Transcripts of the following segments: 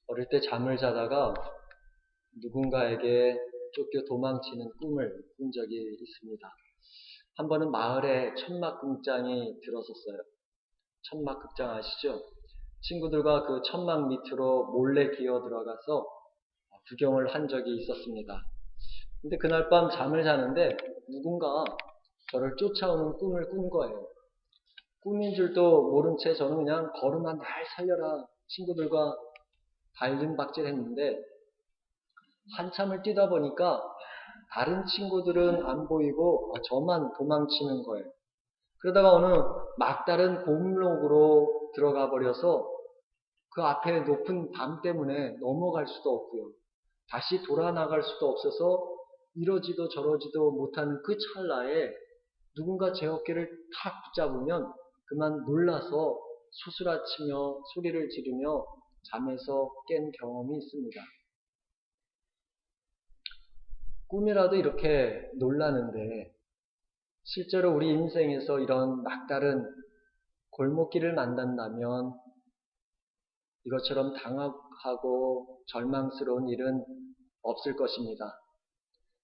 어릴 때 잠을 자다가 누군가에게 쫓겨 도망치는 꿈을 꾼 적이 있습니다. 한 번은 마을에 천막극장이 들어섰어요. 천막극장 아시죠? 친구들과 그 천막 밑으로 몰래 기어 들어가서 구경을 한 적이 있었습니다. 근데 그날 밤 잠을 자는데 누군가 저를 쫓아오는 꿈을 꾼 거예요. 꿈인 줄도 모른 채 저는 그냥 걸음아 날 살려라 친구들과 발림박질 했는데 한참을 뛰다 보니까 다른 친구들은 안 보이고 저만 도망치는 거예요. 그러다가 어느 막다른 골목으로 들어가 버려서 그 앞에 높은 담 때문에 넘어갈 수도 없고요. 다시 돌아 나갈 수도 없어서 이러지도 저러지도 못하는 그 찰나에 누군가 제 어깨를 탁 붙잡으면 그만 놀라서 수스라치며 소리를 지르며 잠에서 깬 경험이 있습니다. 꿈이라도 이렇게 놀라는데 실제로 우리 인생에서 이런 막다른 골목길을 만난다면 이것처럼 당혹하고 절망스러운 일은 없을 것입니다.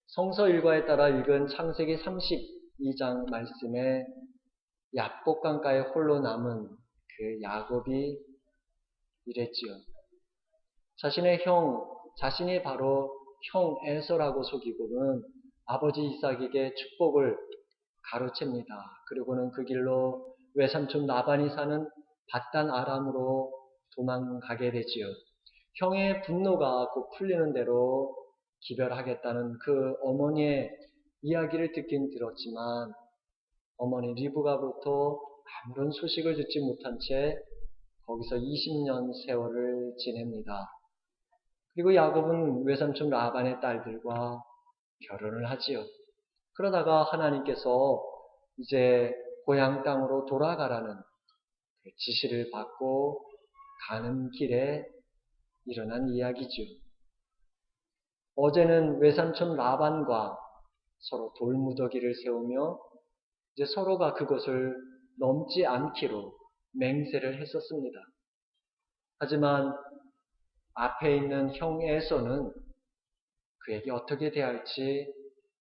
성서 일과에 따라 읽은 창세기 32장 말씀에 야복강가에 홀로 남은 그 야곱이 이랬지요. 자신이 바로 형 에서라고 속이고는 아버지 이삭에게 축복을 가로챕니다. 그리고는 그 길로 외삼촌 라반이 사는 밧단 아람으로 도망가게 되지요. 형의 분노가 곧 풀리는 대로 기별하겠다는 그 어머니의 이야기를 듣긴 들었지만 어머니 리브가부터 아무런 소식을 듣지 못한 채 거기서 20년 세월을 지냅니다. 그리고 야곱은 외삼촌 라반의 딸들과 결혼을 하지요. 그러다가 하나님께서 이제 고향 땅으로 돌아가라는 지시를 받고 가는 길에 일어난 이야기죠. 어제는 외삼촌 라반과 서로 돌무더기를 세우며 이제 서로가 그것을 넘지 않기로 맹세를 했었습니다. 하지만 앞에 있는 형 에서는 그에게 어떻게 대할지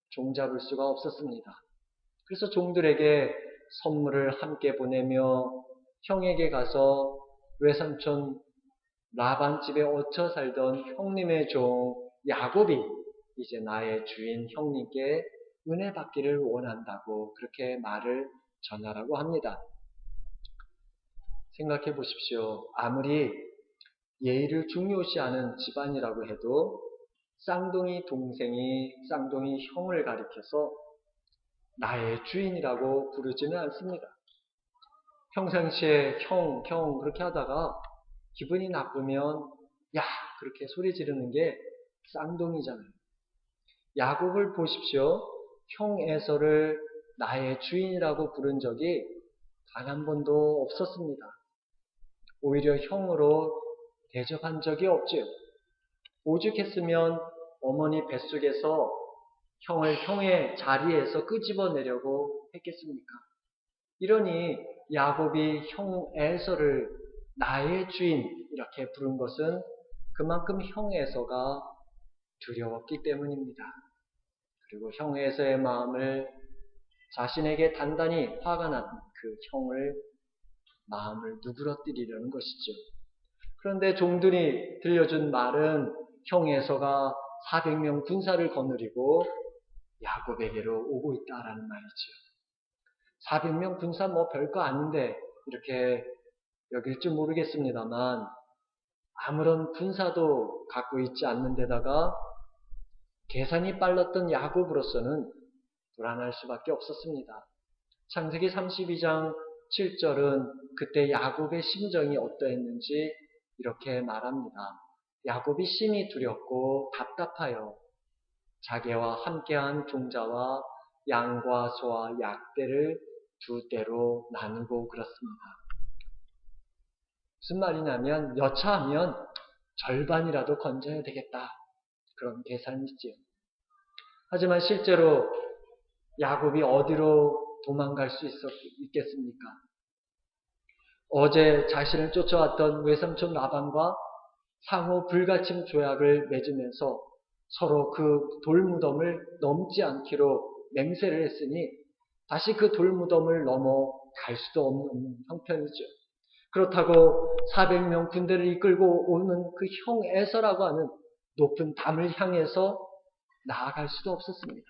종잡을 수가 없었습니다. 그래서 종들에게 선물을 함께 보내며 형에게 가서 외삼촌 라반 집에 얹혀 살던 형님의 종 야곱이 이제 나의 주인 형님께 은혜 받기를 원한다고 그렇게 말을 전하라고 합니다. 생각해 보십시오. 아무리 예의를 중요시하는 집안이라고 해도 쌍둥이 동생이 쌍둥이 형을 가리켜서 나의 주인이라고 부르지는 않습니다. 평상시에 형 그렇게 하다가 기분이 나쁘면 야 그렇게 소리 지르는 게 쌍둥이잖아요. 야곱을 보십시오. 형 에서를 나의 주인이라고 부른 적이 단 한 번도 없었습니다. 오히려 형으로 대접한 적이 없지요. 오죽했으면 어머니 뱃속에서 형을 형의 자리에서 끄집어내려고 했겠습니까? 이러니 야곱이 형 에서를 나의 주인 이렇게 부른 것은 그만큼 형 에서가 두려웠기 때문입니다. 그리고 형 에서의 마음을 자신에게 단단히 화가 난 그 형을 마음을 누그러뜨리려는 것이죠. 그런데 종들이 들려준 말은 형 에서가 400명 군사를 거느리고 야곱에게로 오고 있다라는 말이죠. 400명 군사 뭐 별거 아닌데 이렇게 여길 줄 모르겠습니다만 아무런 군사도 갖고 있지 않는 데다가 계산이 빨랐던 야곱으로서는 불안할 수밖에 없었습니다. 창세기 32장 7절은 그때 야곱의 심정이 어떠했는지 이렇게 말합니다. 야곱이 심히 두렵고 답답하여 자기와 함께한 종자와 양과 소와 약대를 두 떼로 나누고 그렇습니다. 무슨 말이냐면 여차하면 절반이라도 건져야 되겠다. 그런 계산이지요. 하지만 실제로 야곱이 어디로 도망갈 수 있겠습니까? 어제 자신을 쫓아왔던 외삼촌 라반과 상호 불가침 조약을 맺으면서 서로 그 돌무덤을 넘지 않기로 맹세를 했으니 다시 그 돌무덤을 넘어갈 수도 없는 형편이죠. 그렇다고 400명 군대를 이끌고 오는 그 형 에서라고 하는 높은 담을 향해서 나아갈 수도 없었습니다.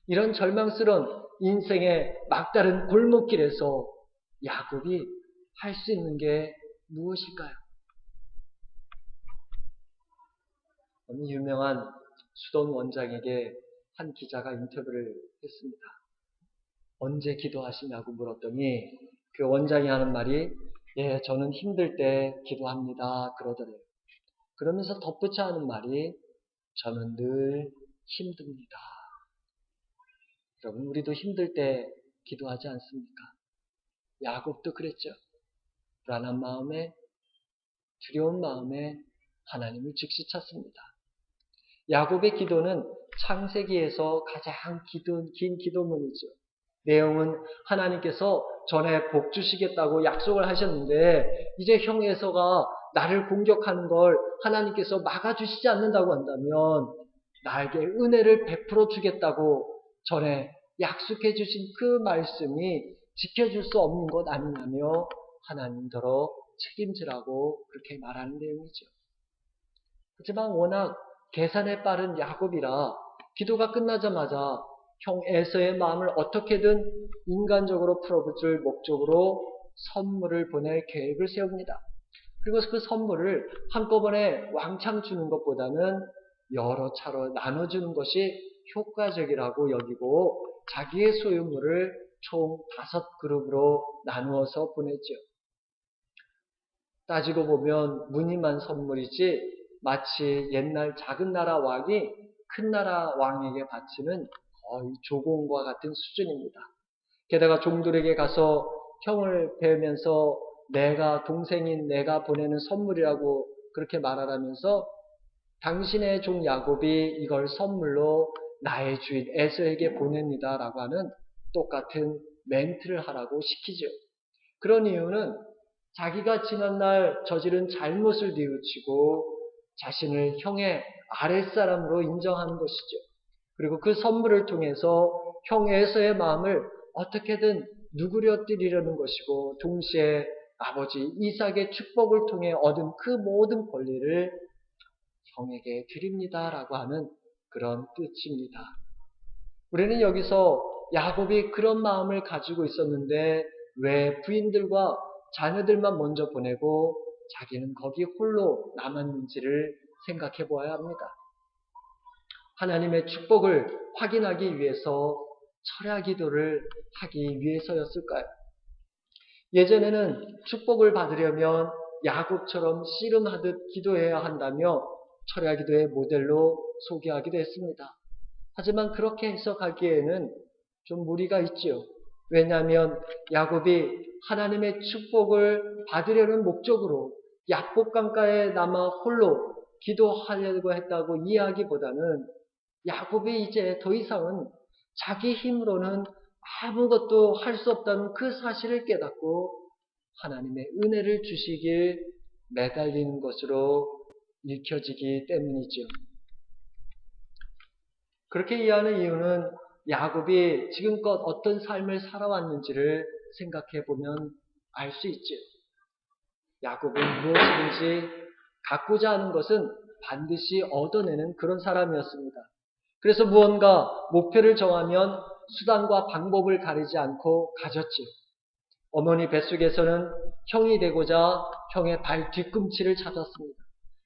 이런 절망스러운 인생의 막다른 골목길에서 야곱이 할 수 있는 게 무엇일까요? 어느 유명한 수돈 원장에게 한 기자가 인터뷰를 했습니다. 언제 기도하시냐고 물었더니 그 원장이 하는 말이 예, 저는 힘들 때 기도합니다 그러더래요. 그러면서 덧붙여 하는 말이 저는 늘 힘듭니다. 여러분, 우리도 힘들 때 기도하지 않습니까? 야곱도 그랬죠. 불안한 마음에, 두려운 마음에 하나님을 즉시 찾습니다. 야곱의 기도는 창세기에서 가장 긴 기도문이죠. 내용은 하나님께서 전에 복 주시겠다고 약속을 하셨는데 이제 형 에서가 나를 공격하는 걸 하나님께서 막아주시지 않는다고 한다면 나에게 은혜를 베풀어 주겠다고 전에 약속해 주신 그 말씀이 지켜줄 수 없는 것 아니냐며 하나님더러 책임지라고 그렇게 말하는 내용이죠. 하지만 워낙 계산에 빠른 야곱이라 기도가 끝나자마자 형 에서의 마음을 어떻게든 인간적으로 풀어줄 목적으로 선물을 보낼 계획을 세웁니다. 그리고 그 선물을 한꺼번에 왕창 주는 것보다는 여러 차로 나눠주는 것이 효과적이라고 여기고 자기의 소유물을 총 5그룹으로 나누어서 보냈죠. 따지고 보면 무늬만 선물이지 마치 옛날 작은 나라 왕이 큰 나라 왕에게 바치는 거의 조공과 같은 수준입니다. 게다가 종들에게 가서 형을 뵈면서 내가 동생인 내가 보내는 선물이라고 그렇게 말하라면서 당신의 종 야곱이 이걸 선물로 나의 주인 에서에게 보냅니다 라고 하는 똑같은 멘트를 하라고 시키죠. 그런 이유는 자기가 지난날 저지른 잘못을 뉘우치고 자신을 형의 아랫사람으로 인정하는 것이죠. 그리고 그 선물을 통해서 형 에서의 마음을 어떻게든 누그러뜨리려는 것이고 동시에 아버지 이삭의 축복을 통해 얻은 그 모든 권리를 형에게 드립니다라고 하는 그런 뜻입니다. 우리는 여기서 야곱이 그런 마음을 가지고 있었는데 왜 부인들과 자녀들만 먼저 보내고 자기는 거기 홀로 남았는지를 생각해 보아야 합니다. 하나님의 축복을 확인하기 위해서 철야 기도를 하기 위해서였을까요? 예전에는 축복을 받으려면 야곱처럼 씨름하듯 기도해야 한다며 철야 기도의 모델로 소개하기도 했습니다. 하지만 그렇게 해석하기에는 좀 무리가 있지요. 왜냐하면 야곱이 하나님의 축복을 받으려는 목적으로 약복강가에 남아 홀로 기도하려고 했다고 이해하기보다는 야곱이 이제 더 이상은 자기 힘으로는 아무것도 할 수 없다는 그 사실을 깨닫고 하나님의 은혜를 주시길 매달리는 것으로 읽혀지기 때문이죠. 그렇게 이해하는 이유는 야곱이 지금껏 어떤 삶을 살아왔는지를 생각해 보면 알 수 있죠. 야곱은 무엇이든지 갖고자 하는 것은 반드시 얻어내는 그런 사람이었습니다. 그래서 무언가 목표를 정하면 수단과 방법을 가리지 않고 가졌지요. 어머니 뱃속에서는 형이 되고자 형의 발 뒤꿈치를 찾았습니다.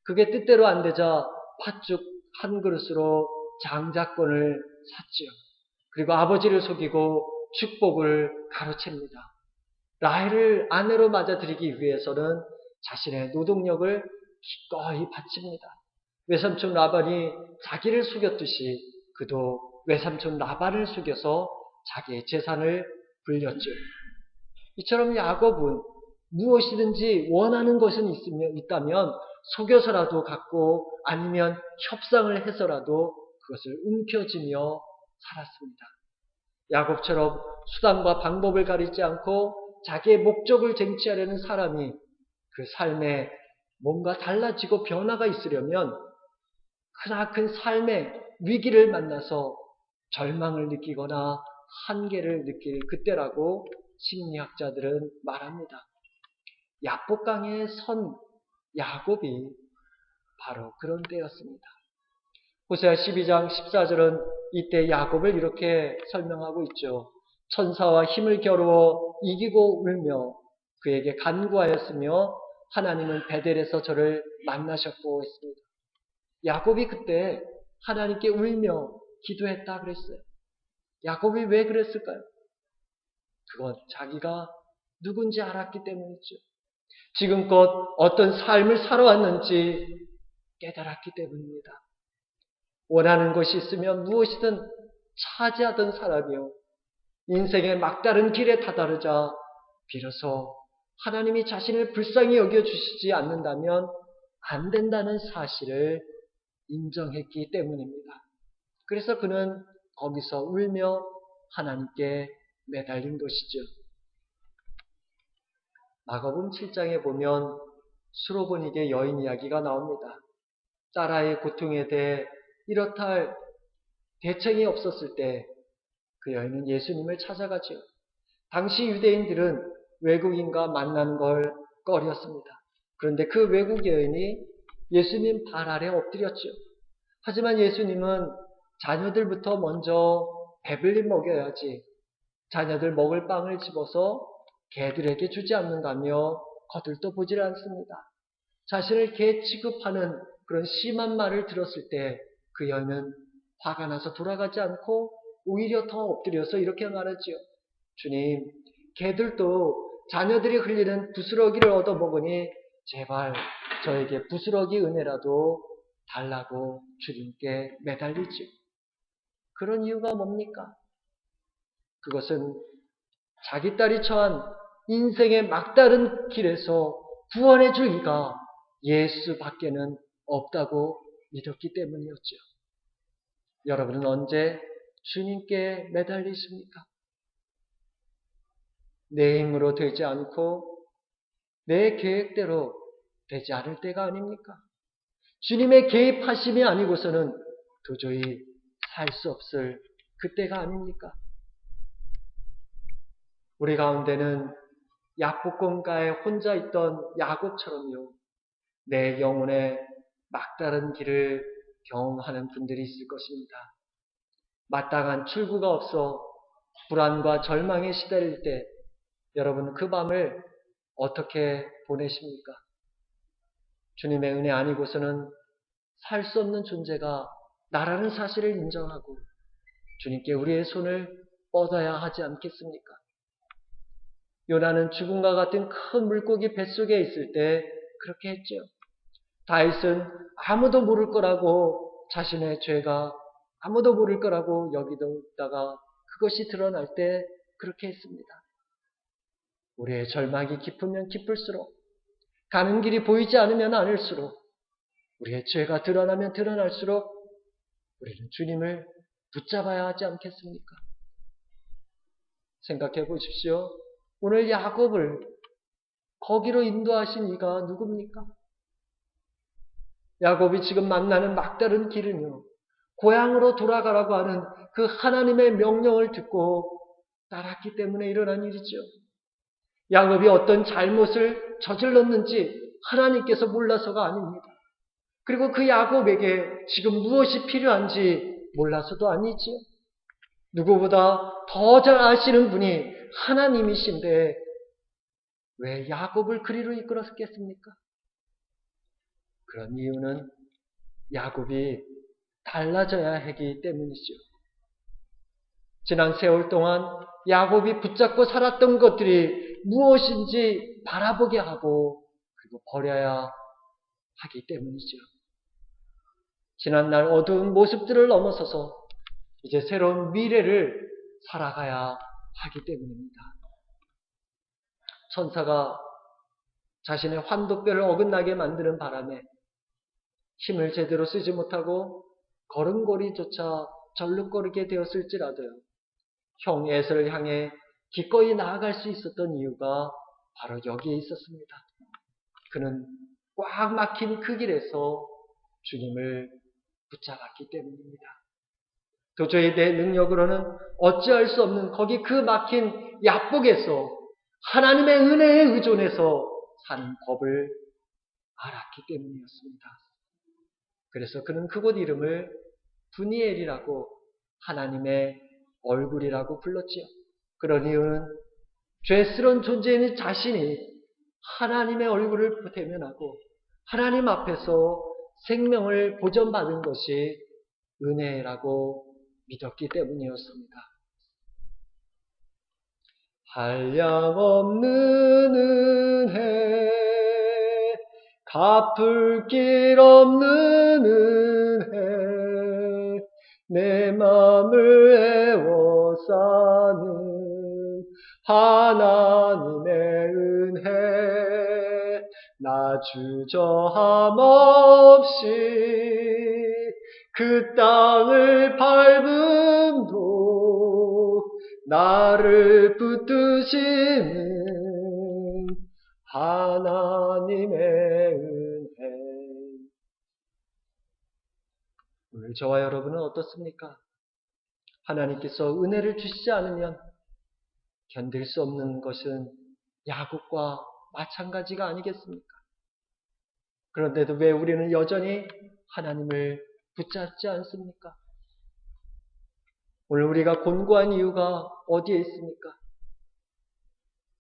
그게 뜻대로 안 되자 팥죽 한 그릇으로 장자권을 샀지요. 그리고 아버지를 속이고 축복을 가로챕니다. 라헬을 아내로 맞아들이기 위해서는 자신의 노동력을 기꺼이 바칩니다. 외삼촌 라반이 자기를 속였듯이 그도 외삼촌 라반을 속여서 자기의 재산을 불렸죠. 이처럼 야곱은 무엇이든지 원하는 것은 있다면 속여서라도 갖고 아니면 협상을 해서라도 그것을 움켜쥐며 살았습니다. 야곱처럼 수단과 방법을 가리지 않고 자기의 목적을 쟁취하려는 사람이 그 삶의 뭔가 달라지고 변화가 있으려면 크나큰 삶의 위기를 만나서 절망을 느끼거나 한계를 느낄 그때라고 심리학자들은 말합니다. 야복강에 선 야곱이 바로 그런 때였습니다. 호세아 12장 14절은 이때 야곱을 이렇게 설명하고 있죠. 천사와 힘을 겨루어 이기고 울며 그에게 간구하였으며 하나님은 베델에서 저를 만나셨고 했습니다. 야곱이 그때 하나님께 울며 기도했다 그랬어요. 야곱이 왜 그랬을까요? 그건 자기가 누군지 알았기 때문이죠. 지금껏 어떤 삶을 살아왔는지 깨달았기 때문입니다. 원하는 것이 있으면 무엇이든 차지하던 사람이요. 인생의 막다른 길에 다다르자 비로소 하나님이 자신을 불쌍히 여겨주시지 않는다면 안 된다는 사실을 인정했기 때문입니다. 그래서 그는 거기서 울며 하나님께 매달린 것이죠. 마가복음 7장에 보면 수로보니게 여인 이야기가 나옵니다. 딸아이의 고통에 대해 이렇다 할 대책이 없었을 때 그 여인은 예수님을 찾아가죠. 당시 유대인들은 외국인과 만나는 걸 꺼렸습니다. 그런데 그 외국 여인이 예수님 발 아래 엎드렸죠. 하지만 예수님은 자녀들부터 먼저 배불리 먹여야지 자녀들 먹을 빵을 집어서 개들에게 주지 않는다며 거들떠보질 않습니다. 자신을 개 취급하는 그런 심한 말을 들었을 때 그 여인은 화가 나서 돌아가지 않고 오히려 더 엎드려서 이렇게 말하지요. 주님, 개들도 자녀들이 흘리는 부스러기를 얻어먹으니 제발 저에게 부스러기 은혜라도 달라고 주님께 매달리지요. 그런 이유가 뭡니까? 그것은 자기 딸이 처한 인생의 막다른 길에서 구원해 줄 이가 예수밖에는 없다고 믿었기 때문이었죠. 여러분은 언제 주님께 매달리십니까? 내 힘으로 되지 않고 내 계획대로 되지 않을 때가 아닙니까? 주님의 개입하심이 아니고서는 도저히 살 수 없을 그때가 아닙니까? 우리 가운데는 야복강가에 혼자 있던 야곱처럼요. 내 영혼의 막다른 길을 경험하는 분들이 있을 것입니다. 마땅한 출구가 없어 불안과 절망에 시달릴 때 여러분 그 밤을 어떻게 보내십니까? 주님의 은혜 아니고서는 살 수 없는 존재가 나라는 사실을 인정하고 주님께 우리의 손을 뻗어야 하지 않겠습니까? 요나는 죽음과 같은 큰 물고기 뱃속에 있을 때 그렇게 했죠. 다윗은 아무도 모를 거라고 자신의 죄가 아무도 모를 거라고 여기다가 그것이 드러날 때 그렇게 했습니다. 우리의 절망이 깊으면 깊을수록 가는 길이 보이지 않으면 않을수록 우리의 죄가 드러나면 드러날수록 우리는 주님을 붙잡아야 하지 않겠습니까? 생각해 보십시오. 오늘 야곱을 거기로 인도하신 이가 누굽니까? 야곱이 지금 만나는 막다른 길은요. 고향으로 돌아가라고 하는 그 하나님의 명령을 듣고 따랐기 때문에 일어난 일이죠. 야곱이 어떤 잘못을 저질렀는지 하나님께서 몰라서가 아닙니다. 그리고 그 야곱에게 지금 무엇이 필요한지 몰라서도 아니지요. 누구보다 더 잘 아시는 분이 하나님이신데 왜 야곱을 그리로 이끌었겠습니까? 그런 이유는 야곱이 달라져야 하기 때문이죠. 지난 세월 동안 야곱이 붙잡고 살았던 것들이 무엇인지 바라보게 하고 그리고 버려야 하기 때문이죠. 지난날 어두운 모습들을 넘어서서 이제 새로운 미래를 살아가야 하기 때문입니다. 천사가 자신의 환도뼈를 어긋나게 만드는 바람에 힘을 제대로 쓰지 못하고 걸음걸이조차 절룩거리게 되었을지라도요. 형 에서를 향해 기꺼이 나아갈 수 있었던 이유가 바로 여기에 있었습니다. 그는 꽉 막힌 그 길에서 주님을 붙잡았기 때문입니다. 도저히 내 능력으로는 어찌할 수 없는 거기 그 막힌 야복에서 하나님의 은혜에 의존해서 사는 법을 알았기 때문이었습니다. 그래서 그는 그곳 이름을 브니엘이라고, 하나님의 얼굴이라고 불렀지요. 그런 이유는 죄스러운 존재인 자신이 하나님의 얼굴을 대면하고 하나님 앞에서 생명을 보전받은 것이 은혜라고 믿었기 때문이었습니다. 한량없는 은혜, 갚을 길 없는 은혜, 내 맘을 애워싸는 하나님의 은혜, 나 주저함 없이 그 땅을 밟음도 나를 붙드시는 하나님의 은혜. 오늘 저와 여러분은 어떻습니까? 하나님께서 은혜를 주시지 않으면 견딜 수 없는 것은 야곱과 마찬가지가 아니겠습니까? 그런데도 왜 우리는 여전히 하나님을 붙잡지 않습니까? 오늘 우리가 곤고한 이유가 어디에 있습니까?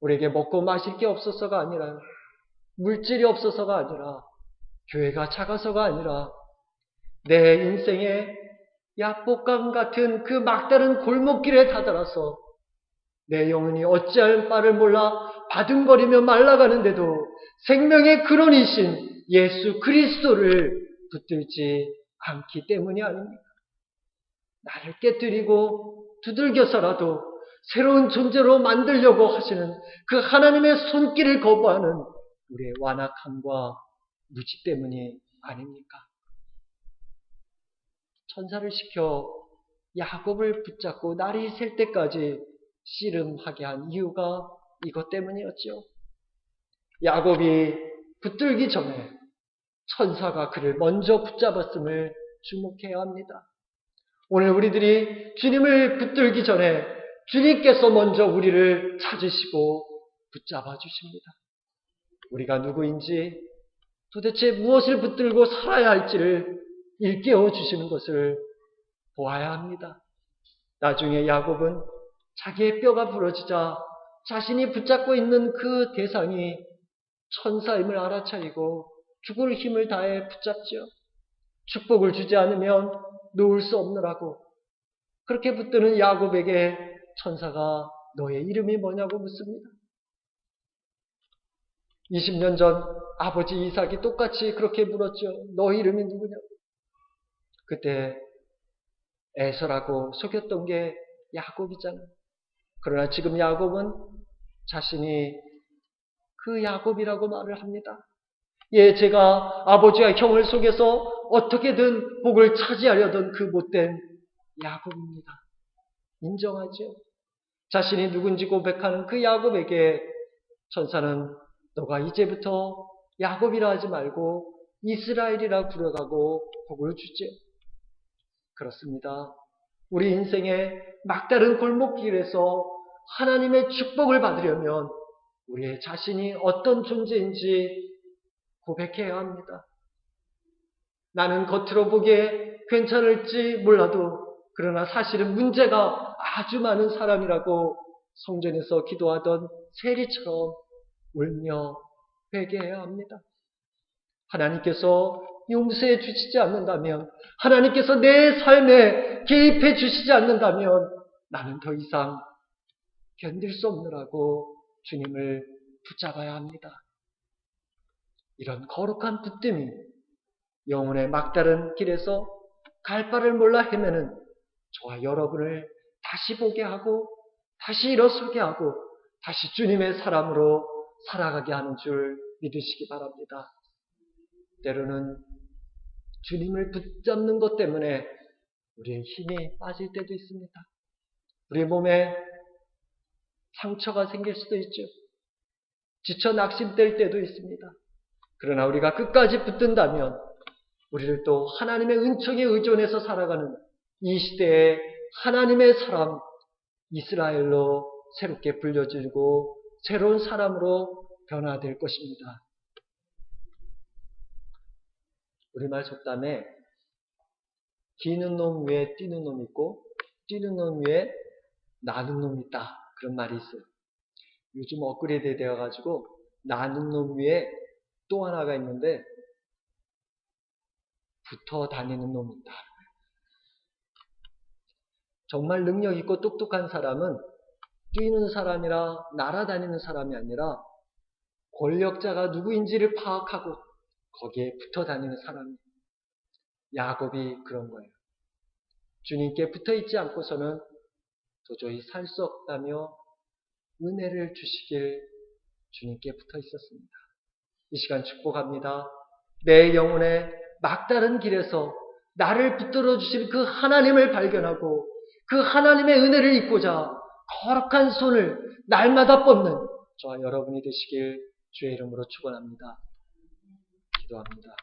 우리에게 먹고 마실 게 없어서가 아니라, 물질이 없어서가 아니라, 교회가 작아서가 아니라, 내 인생의 야복강 같은 그 막다른 골목길에 다다라서 내 영혼이 어찌할 바를 몰라 바둥거리며 말라가는데도 생명의 근원이신 예수 그리스도를 붙들지 않기 때문이 아닙니까? 나를 깨뜨리고 두들겨서라도 새로운 존재로 만들려고 하시는 그 하나님의 손길을 거부하는 우리의 완악함과 무지 때문이 아닙니까? 천사를 시켜 야곱을 붙잡고 날이 셀 때까지 씨름하게 한 이유가 이것 때문이었죠. 야곱이 붙들기 전에 천사가 그를 먼저 붙잡았음을 주목해야 합니다. 오늘 우리들이 주님을 붙들기 전에 주님께서 먼저 우리를 찾으시고 붙잡아 주십니다. 우리가 누구인지, 도대체 무엇을 붙들고 살아야 할지를 일깨워 주시는 것을 보아야 합니다. 나중에 야곱은 자기의 뼈가 부러지자 자신이 붙잡고 있는 그 대상이 천사임을 알아차리고 죽을 힘을 다해 붙잡죠. 축복을 주지 않으면 놓을 수 없느라고. 그렇게 붙드는 야곱에게 천사가 너의 이름이 뭐냐고 묻습니다. 20년 전 아버지 이삭이 똑같이 그렇게 물었죠. 너 이름이 누구냐고. 그때 에서라고 속였던 게 야곱이잖아요. 그러나 지금 야곱은 자신이 그 야곱이라고 말을 합니다. 예, 제가 아버지와 형을 속여서 어떻게든 복을 차지하려던 그 못된 야곱입니다. 인정하죠. 자신이 누군지 고백하는 그 야곱에게 천사는 너가 이제부터 야곱이라 하지 말고 이스라엘이라 부르라고 복을 주죠. 그렇습니다. 우리 인생의 막다른 골목길에서 하나님의 축복을 받으려면 우리의 자신이 어떤 존재인지 고백해야 합니다. 나는 겉으로 보기에 괜찮을지 몰라도 그러나 사실은 문제가 아주 많은 사람이라고 성전에서 기도하던 세리처럼 울며 회개해야 합니다. 하나님께서 용서해 주시지 않는다면, 하나님께서 내 삶에 개입해 주시지 않는다면 나는 더 이상 견딜 수 없느라고 주님을 붙잡아야 합니다. 이런 거룩한 붙듦이 영혼의 막다른 길에서 갈 바를 몰라 헤매는 저와 여러분을 다시 보게 하고 다시 일어서게 하고 다시 주님의 사람으로 살아가게 하는 줄 믿으시기 바랍니다. 때로는 주님을 붙잡는 것 때문에 우리의 힘이 빠질 때도 있습니다. 우리 몸에 상처가 생길 수도 있죠. 지쳐 낙심될 때도 있습니다. 그러나 우리가 끝까지 붙든다면 우리를 또 하나님의 은총에 의존해서 살아가는 이 시대의 하나님의 사람 이스라엘로 새롭게 불려지고 새로운 사람으로 변화될 것입니다. 우리말 속담에 기는 놈 위에 뛰는 놈이 있고 뛰는 놈 위에 나는 놈이 있다. 그런 말이 있어요. 요즘 업그레이드 되어가지고 나는 놈 위에 또 하나가 있는데 붙어 다니는 놈이 있다. 정말 능력 있고 똑똑한 사람은 뛰는 사람이라 날아다니는 사람이 아니라 권력자가 누구인지를 파악하고 거기에 붙어 다니는 사람이에요. 야곱이 그런 거예요. 주님께 붙어 있지 않고서는 도저히 살 수 없다며 은혜를 주시길 주님께 붙어 있었습니다. 이 시간 축복합니다. 내 영혼의 막다른 길에서 나를 붙들어 주실 그 하나님을 발견하고 그 하나님의 은혜를 입고자 거룩한 손을 날마다 뻗는 저와 여러분이 되시길 주의 이름으로 축원합니다. 기도합니다.